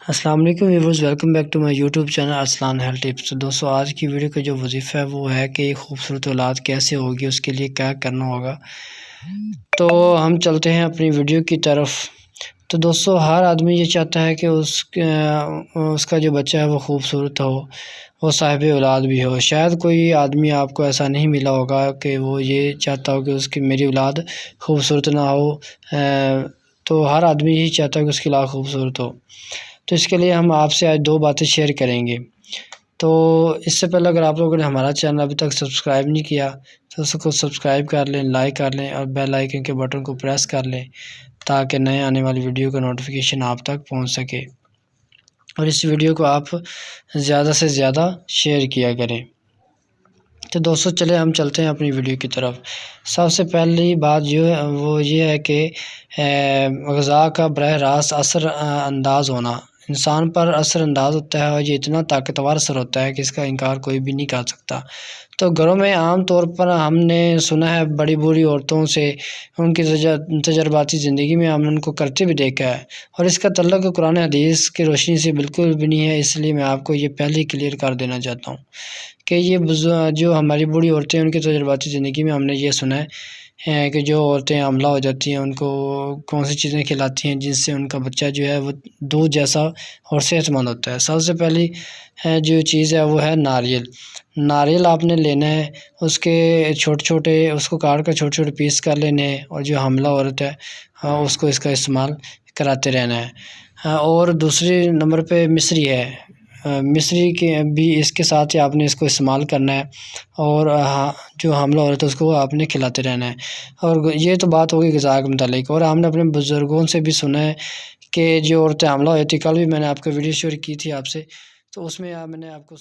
السلام علیکم viewers, welcome back to my YouTube channel Arsalan health tips. تو دوستو آج کی ویڈیو کا جو وظیفہ ہے وہ ہے کہ خوبصورت اولاد کیسے ہوگی، اس کے لیے کیا کرنا ہوگا۔ تو ہم چلتے ہیں اپنی ویڈیو کی طرف۔ تو دوستو ہر آدمی یہ چاہتا ہے کہ اس کا جو بچہ ہے وہ خوبصورت ہو، وہ صاحب اولاد بھی ہو۔ شاید کوئی آدمی آپ کو ایسا نہیں ملا ہوگا کہ وہ یہ چاہتا ہو کہ میری اولاد خوبصورت نہ ہو۔ تو ہر آدمی یہی چاہتا ہے کہ اس کی اولاد خوبصورت ہو۔ تو اس کے لیے ہم آپ سے آج دو باتیں شیئر کریں گے۔ تو اس سے پہلے اگر آپ لوگوں نے ہمارا چینل ابھی تک سبسکرائب نہیں کیا تو اس کو سبسکرائب کر لیں، لائک کر لیں اور بیل آئیکن کے بٹن کو پریس کر لیں تاکہ نئے آنے والی ویڈیو کا نوٹیفیکیشن آپ تک پہنچ سکے، اور اس ویڈیو کو آپ زیادہ سے زیادہ شیئر کیا کریں۔ تو دوستو چلے ہم چلتے ہیں اپنی ویڈیو کی طرف۔ سب سے پہلی بات جو ہے وہ یہ ہے کہ غذا کا براہ راست اثر انداز ہونا انسان پر اثر انداز ہوتا ہے، اور یہ اتنا طاقتور اثر ہوتا ہے کہ اس کا انکار کوئی بھی نہیں کر سکتا۔ تو گھروں میں عام طور پر ہم نے سنا ہے بڑی بوڑھی عورتوں سے، ان کی تجرباتی زندگی میں ہم نے ان کو کرتے بھی دیکھا ہے، اور اس کا تعلق قرآن حدیث کی روشنی سے بالکل بھی نہیں ہے۔ اس لیے میں آپ کو یہ پہلے ہی کلیئر کر دینا چاہتا ہوں کہ یہ جو ہماری بوڑھی عورتیں ہیں ان کی تجرباتی زندگی میں ہم نے یہ سنا ہے کہ جو عورتیں حاملہ ہو جاتی ہیں ان کو کون سی چیزیں کھلاتی ہیں جن سے ان کا بچہ جو ہے وہ دودھ جیسا اور صحت مند ہوتا ہے۔ سب سے پہلی جو چیز ہے وہ ہے ناریل۔ ناریل آپ نے لینا ہے، اس کے چھوٹے چھوٹے اس کو کاٹ کر چھوٹے چھوٹے پیس کر لینے ہیں، اور جو حاملہ عورت ہے اس کو اس کا استعمال کراتے رہنا ہے۔ اور دوسری نمبر پہ مصری ہے، مصری کے بھی اس کے ساتھ ہی آپ نے اس کو استعمال کرنا ہے، اور جو حاملہ عورت ہے اس کو آپ نے کھلاتے رہنا ہے۔ اور یہ تو بات ہوگی غذا کے متعلق، اور ہم نے اپنے بزرگوں سے بھی سنا ہے کہ جو عورتیں حاملہ ہوئی تھی، کل بھی میں نے آپ کو ویڈیو شیئر کی تھی آپ سے، تو اس میں میں نے آپ کو